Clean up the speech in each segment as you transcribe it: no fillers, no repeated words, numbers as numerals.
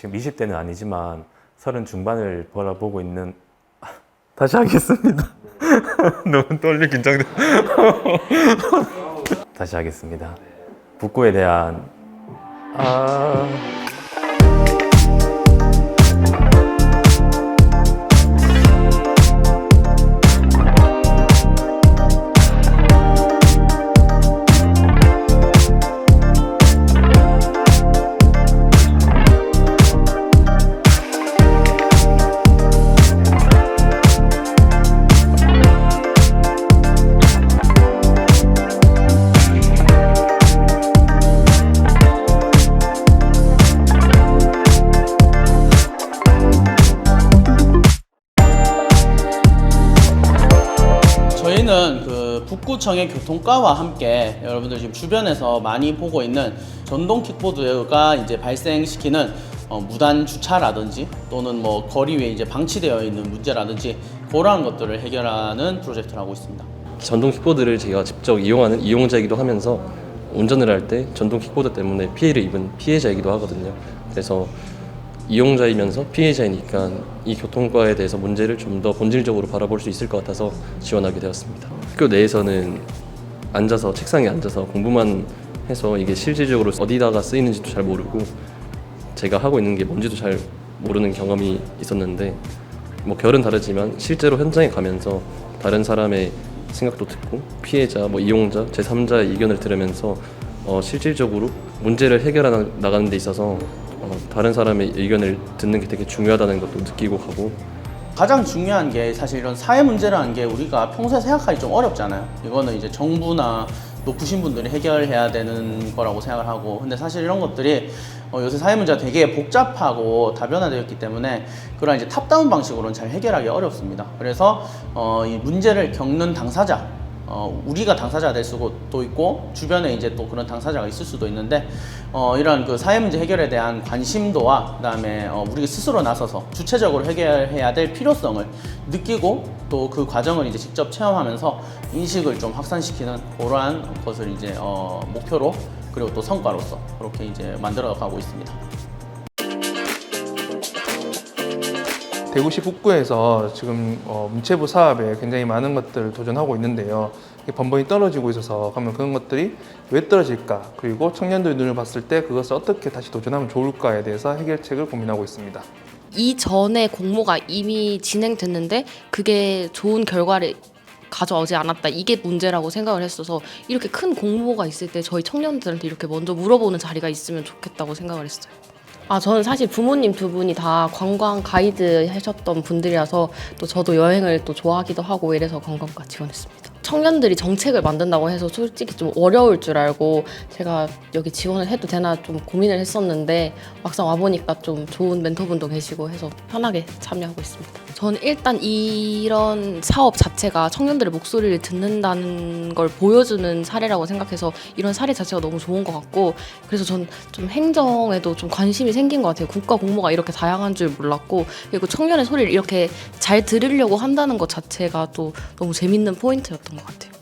지금 20대는 아니지만 30 중반을 바라보고 있는 다시 하겠습니다. 너무 떨려 긴장돼. 다시 하겠습니다. 북구에 대한 저희는 그 북구청의 교통과와 함께 여러분들 지금 주변에서 많이 보고 있는 전동 킥보드가 이제 발생시키는 무단 주차라든지 또는 뭐 거리 위에 이제 방치되어 있는 문제라든지 그러한 것들을 해결하는 프로젝트를 하고 있습니다. 전동 킥보드를 제가 직접 이용하는 이용자이기도 하면서 운전을 할 때 전동 킥보드 때문에 피해를 입은 피해자이기도 하거든요. 그래서 이용자이면서 피해자이니까 이 교통과에 대해서 문제를 좀 더 본질적으로 바라볼 수 있을 것 같아서 지원하게 되었습니다. 학교 내에서는 앉아서 책상에 앉아서 공부만 해서 이게 실질적으로 어디다가 쓰이는지도 잘 모르고 제가 하고 있는 게 뭔지도 잘 모르는 경험이 있었는데 뭐 결은 다르지만 실제로 현장에 가면서 다른 사람의 생각도 듣고 피해자, 뭐 이용자, 제3자의 의견을 들으면서 실질적으로 문제를 해결해 나가는 데 있어서 다른 사람의 의견을 듣는 게 되게 중요하다는 것도 느끼고 가고 가장 중요한 게 사실 이런 사회 문제라는 게 우리가 평소에 생각하기 좀 어렵잖아요. 이거는 이제 정부나 높으신 분들이 해결해야 되는 거라고 생각을 하고, 근데 사실 이런 것들이 요새 사회 문제가 되게 복잡하고 다변화되어 있기 때문에 그런 이제 탑다운 방식으로는 잘 해결하기 어렵습니다. 그래서 이 문제를 겪는 당사자, 우리가 당사자가 될 수도 있고 주변에 이제 또 그런 당사자가 있을 수도 있는데 이런 그 사회 문제 해결에 대한 관심도와 그다음에 우리가 스스로 나서서 주체적으로 해결해야 될 필요성을 느끼고 또 그 과정을 이제 직접 체험하면서 인식을 좀 확산시키는 그러한 것을 이제 목표로 그리고 또 성과로서 그렇게 이제 만들어 가고 있습니다. 대구시 북구에서 지금 문체부 사업에 굉장히 많은 것들을 도전하고 있는데요. 번번이 떨어지고 있어서 그러면 그런 것들이 왜 떨어질까? 그리고 청년들의 눈을 봤을 때 그것을 어떻게 다시 도전하면 좋을까에 대해서 해결책을 고민하고 있습니다. 이전에 공모가 이미 진행됐는데 그게 좋은 결과를 가져오지 않았다. 이게 문제라고 생각을 했어서 이렇게 큰 공모가 있을 때 저희 청년들한테 이렇게 먼저 물어보는 자리가 있으면 좋겠다고 생각을 했어요. 저는 사실 부모님 두 분이 다 관광 가이드 하셨던 분들이라서 또 저도 여행을 또 좋아하기도 하고 이래서 관광과 지원했습니다. 청년들이 정책을 만든다고 해서 솔직히 좀 어려울 줄 알고 제가 여기 지원을 해도 되나 좀 고민을 했었는데 막상 와보니까 좀 좋은 멘토분도 계시고 해서 편하게 참여하고 있습니다. 저는 일단 이런 사업 자체가 청년들의 목소리를 듣는다는 걸 보여주는 사례라고 생각해서 이런 사례 자체가 너무 좋은 것 같고, 그래서 전 좀 행정에도 좀 관심이 생긴 것 같아요. 국가 공모가 이렇게 다양한 줄 몰랐고, 그리고 청년의 소리를 이렇게 잘 들으려고 한다는 것 자체가 또 너무 재밌는 포인트였던 것 같아요.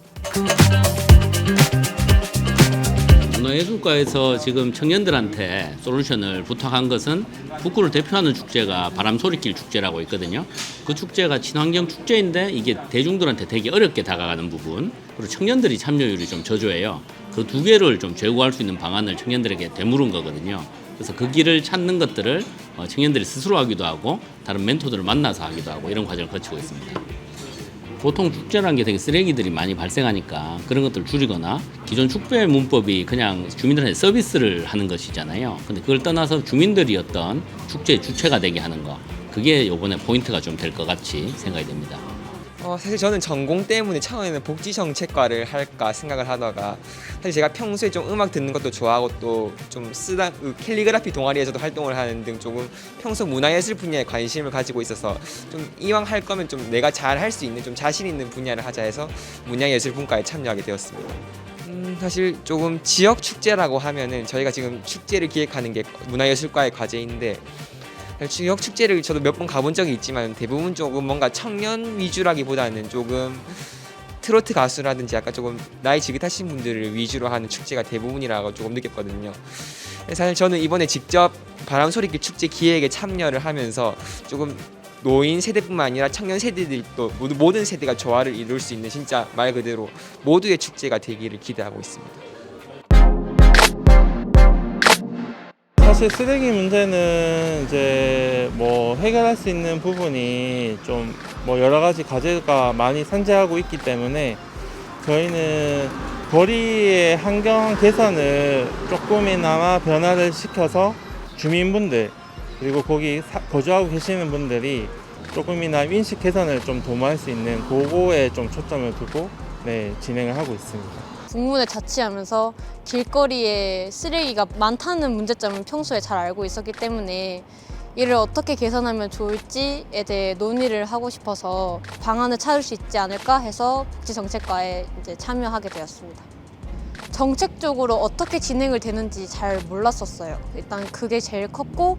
문화예술과에서 지금 청년들한테 솔루션을 부탁한 것은 북구를 대표하는 축제가 바람소리길 축제라고 있거든요. 그 축제가 친환경 축제인데 이게 대중들한테 되게 어렵게 다가가는 부분, 그리고 청년들이 참여율이 좀 저조해요. 그 두 개를 좀 제고할 수 있는 방안을 청년들에게 되물은 거거든요. 그래서 그 길을 찾는 것들을 청년들이 스스로 하기도 하고 다른 멘토들을 만나서 하기도 하고 이런 과정을 거치고 있습니다. 보통 축제라는 게 되게 쓰레기들이 많이 발생하니까 그런 것들을 줄이거나, 기존 축제 문법이 그냥 주민들한테 서비스를 하는 것이잖아요. 근데 그걸 떠나서 주민들이 어떤 축제의 주체가 되게 하는 거, 그게 이번에 포인트가 좀 될 것 같이 생각이 됩니다. 사실 저는 전공 때문에 처음에는 복지정책과를 할까 생각을 하다가, 사실 제가 평소에 좀 음악 듣는 것도 좋아하고 또 좀 캘리그라피 동아리에서도 활동을 하는 등 조금 평소 문화예술 분야에 관심을 가지고 있어서 좀 이왕 할 거면 좀 내가 잘 할 수 있는 좀 자신 있는 분야를 하자 해서 문화예술분과에 참여하게 되었습니다. 사실 조금 지역 축제라고 하면은 저희가 지금 축제를 기획하는 게 문화예술과의 과제인데, 지역 축제를 저도 몇 번 가본 적이 있지만 대부분 조금 뭔가 청년 위주라기보다는 조금 트로트 가수라든지 약간 조금 나이 지긋하신 분들을 위주로 하는 축제가 대부분이라고 조금 느꼈거든요. 사실 저는 이번에 직접 바람소리길 축제 기획에 참여를 하면서 조금 노인 세대뿐만 아니라 청년 세대들 또 모든 세대가 조화를 이룰 수 있는 진짜 말 그대로 모두의 축제가 되기를 기대하고 있습니다. 사실 쓰레기 문제는 이제 뭐 해결할 수 있는 부분이 좀 뭐 여러 가지 과제가 많이 산재하고 있기 때문에 저희는 거리의 환경 개선을 조금이나마 변화를 시켜서 주민분들 그리고 거기 거주하고 계시는 분들이 조금이나 인식 개선을 좀 도모할 수 있는 그거에 좀 초점을 두고 진행을 하고 있습니다. 북문에 자취하면서 길거리에 쓰레기가 많다는 문제점을 평소에 잘 알고 있었기 때문에 이를 어떻게 개선하면 좋을지에 대해 논의를 하고 싶어서 방안을 찾을 수 있지 않을까 해서 복지정책과에 이제 참여하게 되었습니다. 정책적으로 어떻게 진행을 되는지 잘 몰랐었어요. 일단 그게 제일 컸고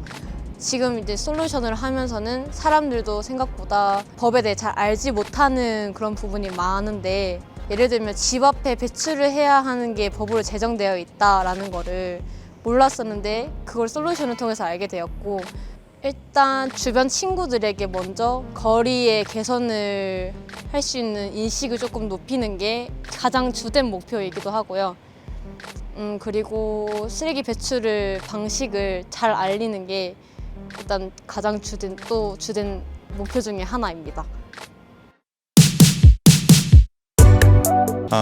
지금 이제 솔루션을 하면서는 사람들도 생각보다 법에 대해 잘 알지 못하는 그런 부분이 많은데 예를 들면 집 앞에 배출을 해야 하는 게 법으로 제정되어 있다라는 거를 몰랐었는데 그걸 솔루션을 통해서 알게 되었고 일단 주변 친구들에게 먼저 거리의 개선을 할 수 있는 인식을 조금 높이는 게 가장 주된 목표이기도 하고요. 그리고 쓰레기 배출을 방식을 잘 알리는 게 일단 가장 주된 목표 중에 하나입니다.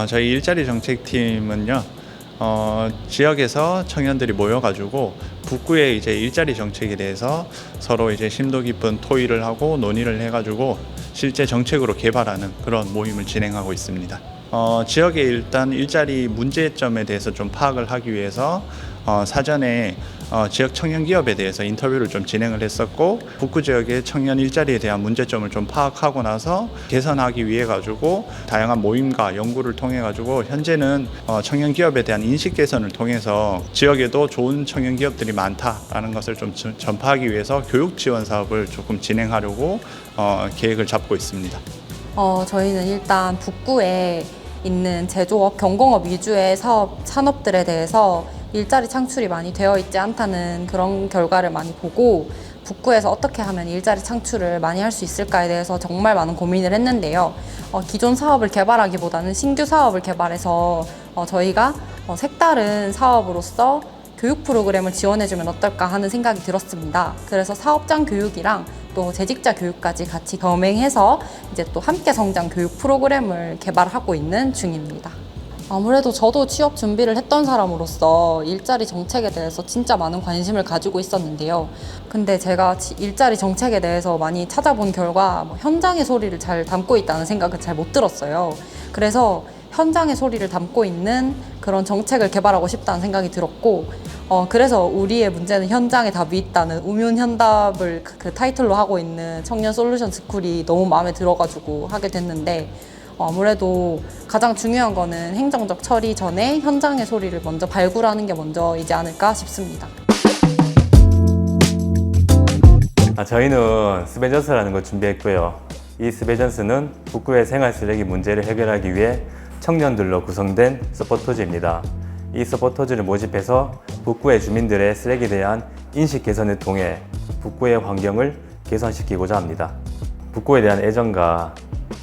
저희 일자리 정책팀은요, 지역에서 청년들이 모여가지고 북구의 이제 일자리 정책에 대해서 서로 이제 심도 깊은 토의를 하고 논의를 해가지고 실제 정책으로 개발하는 그런 모임을 진행하고 있습니다. 지역의 일단 일자리 문제점에 대해서 좀 파악을 하기 위해서 사전에 지역 청년 기업에 대해서 인터뷰를 좀 진행을 했었고 북구 지역의 청년 일자리에 대한 문제점을 좀 파악하고 나서 개선하기 위해 가지고 다양한 모임과 연구를 통해 가지고 현재는 청년 기업에 대한 인식 개선을 통해서 지역에도 좋은 청년 기업들이 많다라는 것을 좀 전파하기 위해서 교육 지원 사업을 조금 진행하려고 계획을 잡고 있습니다. 저희는 일단 북구에 있는 제조업, 경공업 위주의 산업들에 대해서 일자리 창출이 많이 되어 있지 않다는 그런 결과를 많이 보고 북구에서 어떻게 하면 일자리 창출을 많이 할 수 있을까에 대해서 정말 많은 고민을 했는데요. 기존 사업을 개발하기보다는 신규 사업을 개발해서 저희가 색다른 사업으로서 교육 프로그램을 지원해주면 어떨까 하는 생각이 들었습니다. 그래서 사업장 교육이랑 또 재직자 교육까지 같이 병행해서 이제 또 함께 성장 교육 프로그램을 개발하고 있는 중입니다. 아무래도 저도 취업 준비를 했던 사람으로서 일자리 정책에 대해서 진짜 많은 관심을 가지고 있었는데요. 근데 제가 일자리 정책에 대해서 많이 찾아본 결과 현장의 소리를 잘 담고 있다는 생각은 잘 못 들었어요. 그래서 현장의 소리를 담고 있는 그런 정책을 개발하고 싶다는 생각이 들었고 그래서 우리의 문제는 현장에 답이 있다는 우문현답을 그 타이틀로 하고 있는 청년 솔루션 스쿨이 너무 마음에 들어가지고 하게 됐는데 아무래도 가장 중요한 거는 행정적 처리 전에 현장의 소리를 먼저 발굴하는 게 먼저이지 않을까 싶습니다. 저희는 스베전스라는 걸 준비했고요. 이 스베전스는 북구의 생활 쓰레기 문제를 해결하기 위해 청년들로 구성된 서포터즈입니다. 이 서포터즈를 모집해서 북구의 주민들의 쓰레기에 대한 인식 개선을 통해 북구의 환경을 개선시키고자 합니다. 북구에 대한 애정과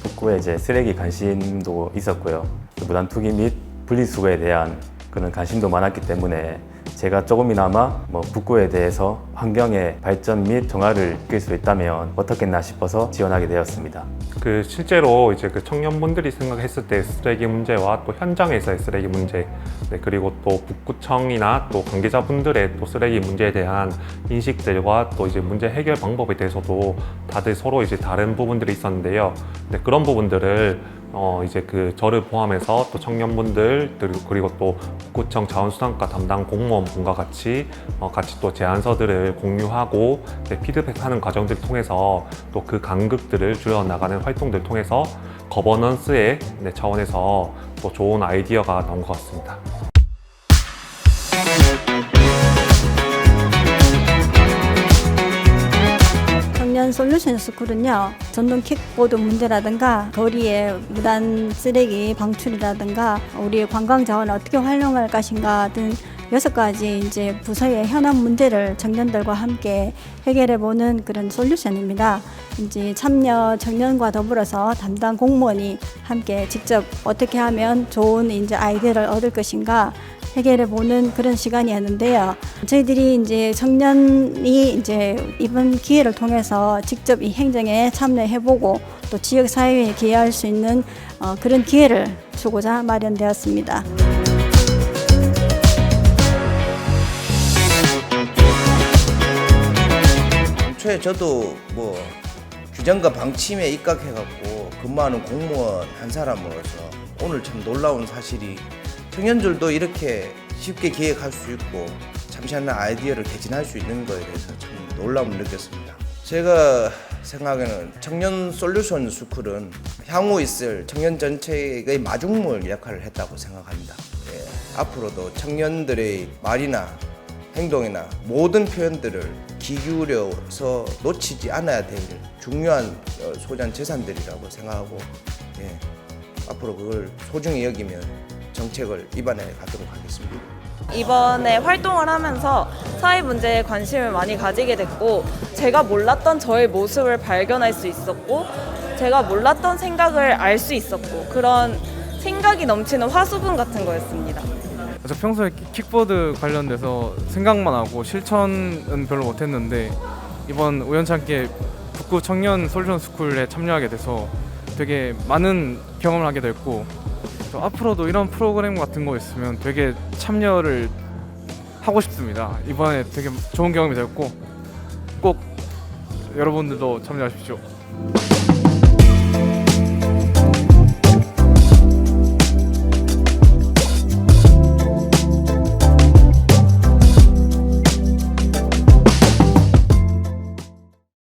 북구에 이제 쓰레기 관심도 있었고요. 무단 투기 및 분리수거에 대한 그런 관심도 많았기 때문에 제가 조금이나마 북구에 대해서 환경의 발전 및 정화를 이끌 수 있다면 어떻겠나 싶어서 지원하게 되었습니다. 실제로 이제 청년분들이 생각했을 때 쓰레기 문제와 또 현장에서의 쓰레기 문제, 그리고 또 북구청이나 또 관계자분들의 또 쓰레기 문제에 대한 인식들과 또 이제 문제 해결 방법에 대해서도 다들 서로 이제 다른 부분들이 있었는데요. 그런 부분들을 이제 저를 포함해서 또 청년분들 그리고 또 북구청 자원수당과 담당 공무원분과 같이 또 제안서들을 공유하고 피드백하는 과정들을 통해서 또 그 간극들을 줄여나가는 활동들을 통해서 거버넌스의 차원에서 또 좋은 아이디어가 나온 것 같습니다. 청년 솔루션 스쿨은요, 전동 킥보드 문제라든가 거리의 무단 쓰레기 방출이라든가 우리의 관광 자원을 어떻게 활용할 것인가 등 6가지 이제 부서의 현안 문제를 청년들과 함께 해결해보는 그런 솔루션입니다. 이제 참여 청년과 더불어서 담당 공무원이 함께 직접 어떻게 하면 좋은 이제 아이디어를 얻을 것인가 해결해보는 그런 시간이었는데요. 저희들이 이제 청년이 이제 이번 기회를 통해서 직접 이 행정에 참여해보고 또 지역 사회에 기여할 수 있는 그런 기회를 주고자 마련되었습니다. 애초에 저도 뭐 규정과 방침에 입각해갖고 근무하는 공무원 한 사람으로서 오늘 참 놀라운 사실이 청년들도 이렇게 쉽게 기획할 수 있고 잠시한 아이디어를 개진할 수 있는 거에 대해서 참 놀라움을 느꼈습니다. 제가 생각에는 청년 솔루션 스쿨은 향후 있을 청년 정책의 마중물 역할을 했다고 생각합니다. 앞으로도 청년들의 말이나 행동이나 모든 표현들을 귀 기울여서 놓치지 않아야 될 중요한 소장 재산들이라고 생각하고 앞으로 그걸 소중히 여기며 정책을 입안해 가도록 하겠습니다. 이번에 활동을 하면서 사회 문제에 관심을 많이 가지게 됐고 제가 몰랐던 저의 모습을 발견할 수 있었고 제가 몰랐던 생각을 알 수 있었고 그런 생각이 넘치는 화수분 같은 거였습니다. 저 평소에 킥보드 관련돼서 생각만 하고 실천은 별로 못했는데 이번 우연찮게 북구 청년 솔루션 스쿨에 참여하게 돼서 되게 많은 경험을 하게 됐고 또 앞으로도 이런 프로그램 같은 거 있으면 되게 참여를 하고 싶습니다. 이번에 되게 좋은 경험이 되었고 꼭 여러분들도 참여하십시오.